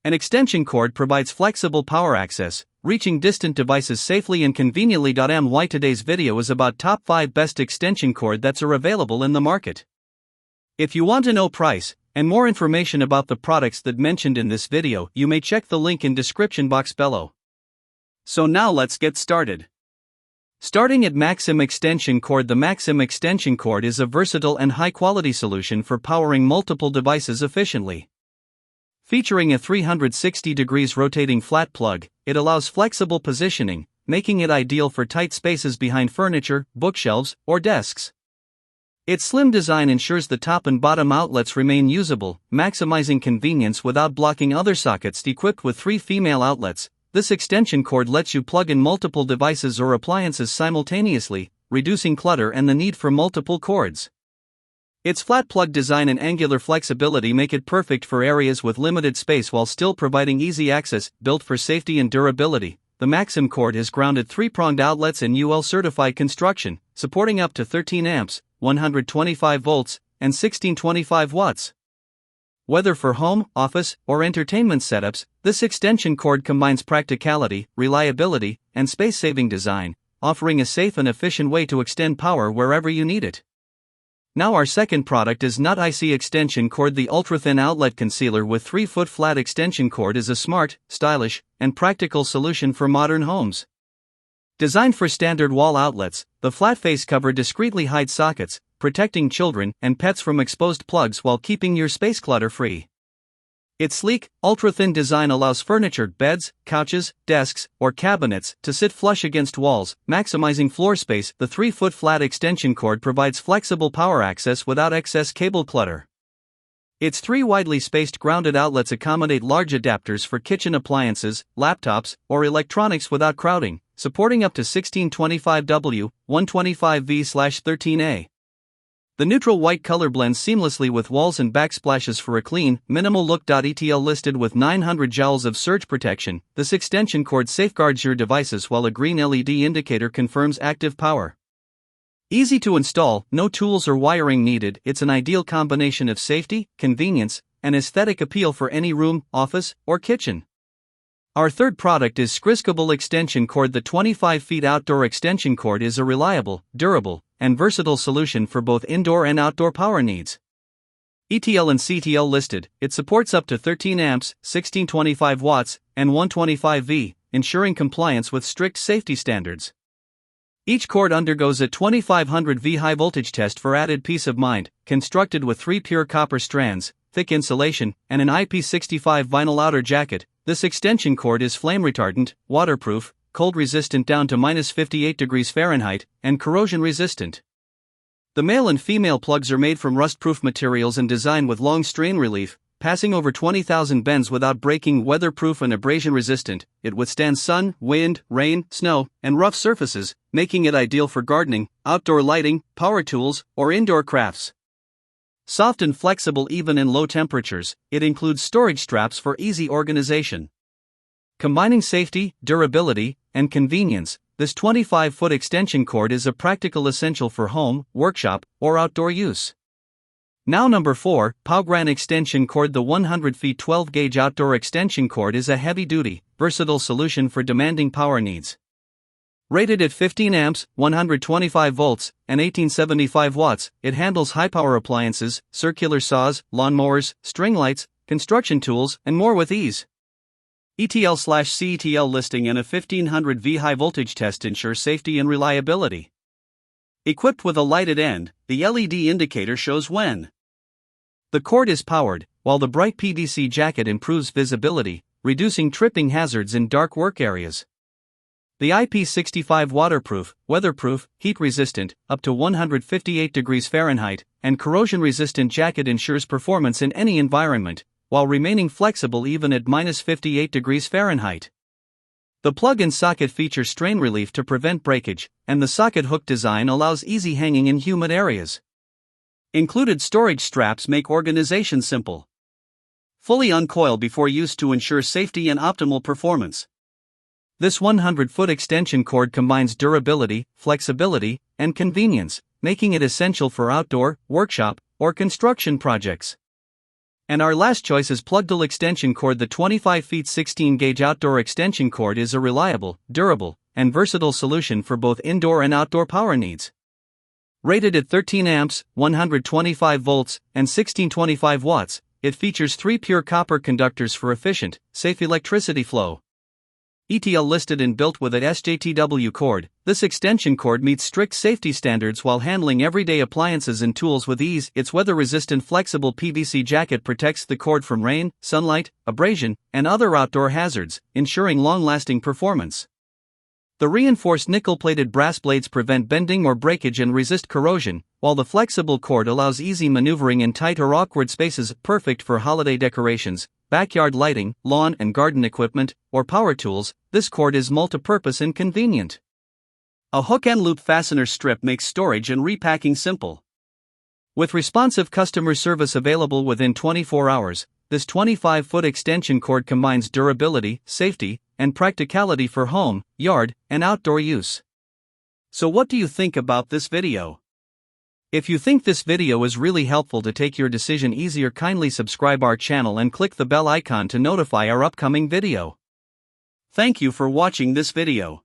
An extension cord provides flexible power access, reaching distant devices safely and conveniently. My today's video is about top 5 best extension cord that are available in the market. If you want to know price and more information about the products that mentioned in this video, you may check the link in description box below. So now let's get started. Starting at Maximm Extension Cord. The Maximm Extension Cord is a versatile and high-quality solution for powering multiple devices efficiently. Featuring a 360 degrees rotating flat plug, it allows flexible positioning, making it ideal for tight spaces behind furniture, bookshelves, or desks. Its slim design ensures the top and bottom outlets remain usable, maximizing convenience without blocking other sockets. Equipped with 3 female outlets, this extension cord lets you plug in multiple devices or appliances simultaneously, reducing clutter and the need for multiple cords. Its flat plug design and angular flexibility make it perfect for areas with limited space while still providing easy access. Built for safety and durability, the Maximm cord has grounded 3-pronged outlets and UL-certified construction, supporting up to 13 amps, 125 volts, and 1625 watts. Whether for home, office, or entertainment setups, this extension cord combines practicality, reliability, and space-saving design, offering a safe and efficient way to extend power wherever you need it. Now our second product is Nuticy Extension Cord. The ultra-thin outlet concealer with 3-foot flat extension cord is a smart, stylish, and practical solution for modern homes. Designed for standard wall outlets, the flat face cover discreetly hides sockets, protecting children and pets from exposed plugs while keeping your space clutter-free. Its sleek, ultra-thin design allows furniture, beds, couches, desks, or cabinets to sit flush against walls, maximizing floor space. The 3-foot flat extension cord provides flexible power access without excess cable clutter. Its 3 widely spaced grounded outlets accommodate large adapters for kitchen appliances, laptops, or electronics without crowding, supporting up to 1625W, 125V/13A. The neutral white color blends seamlessly with walls and backsplashes for a clean, minimal look. ETL-listed with 900 joules of surge protection, this extension cord safeguards your devices while a green LED indicator confirms active power. Easy to install, no tools or wiring needed. It's an ideal combination of safety, convenience, and aesthetic appeal for any room, office, or kitchen. Our third product is Skrizcable Extension Cord. The 25 feet outdoor extension cord is a reliable, durable, and versatile solution for both indoor and outdoor power needs. ETL and cETL listed, it supports up to 13 amps, 1625 watts, and 125V, ensuring compliance with strict safety standards. Each cord undergoes a 2500V high voltage test for added peace of mind. Constructed with 3 pure copper strands, thick insulation, and an IP65 vinyl outer jacket, this extension cord is flame retardant, waterproof, cold resistant down to -58 degrees Fahrenheit, and corrosion resistant. The male and female plugs are made from rust-proof materials and designed with long strain relief, passing over 20,000 bends without breaking. Weatherproof and abrasion resistant, it withstands sun, wind, rain, snow, and rough surfaces, making it ideal for gardening, outdoor lighting, power tools, or indoor crafts. Soft and flexible even in low temperatures, it includes storage straps for easy organization. Combining safety, durability, and convenience, this 25-foot extension cord is a practical essential for home, workshop, or outdoor use. Now number 4, Maximm Extension Cord. The 100 feet 12-gauge outdoor extension cord is a heavy-duty, versatile solution for demanding power needs. Rated at 15 amps, 125 volts, and 1875 watts, it handles high-power appliances, circular saws, lawnmowers, string lights, construction tools, and more with ease. ETL/cETL listing and a 1500V high voltage test ensure safety and reliability. Equipped with a lighted end, the LED indicator shows when the cord is powered, while the bright PVC jacket improves visibility, reducing tripping hazards in dark work areas. The IP65 waterproof, weatherproof, heat-resistant, up to 158 degrees Fahrenheit, and corrosion-resistant jacket ensures performance in any environment, while remaining flexible even at -58 degrees Fahrenheit. The plug-in socket features strain relief to prevent breakage, and the socket hook design allows easy hanging in humid areas. Included storage straps make organization simple. Fully uncoil before use to ensure safety and optimal performance. This 100-foot extension cord combines durability, flexibility, and convenience, making it essential for outdoor, workshop, or construction projects. And our last choice is plug-dual extension cord. The 25 feet 16 gauge outdoor extension cord is a reliable, durable, and versatile solution for both indoor and outdoor power needs. Rated at 13 amps, 125 volts, and 1625 watts, it features 3 pure copper conductors for efficient, safe electricity flow. ETL-listed and built with a SJTW cord, this extension cord meets strict safety standards while handling everyday appliances and tools with ease. Its weather-resistant flexible PVC jacket protects the cord from rain, sunlight, abrasion, and other outdoor hazards, ensuring long-lasting performance. The reinforced nickel-plated brass blades prevent bending or breakage and resist corrosion, while the flexible cord allows easy maneuvering in tight or awkward spaces. Perfect for holiday decorations, backyard lighting, lawn and garden equipment, or power tools. This cord is multi-purpose and convenient. A hook and loop fastener strip makes storage and repacking simple. With responsive customer service available within 24 hours, this 25-foot extension cord combines durability, safety, and practicality for home, yard, and outdoor use. So what do you think about this video? If you think this video is really helpful to take your decision easier, kindly subscribe our channel and click the bell icon to notify our upcoming video. Thank you for watching this video.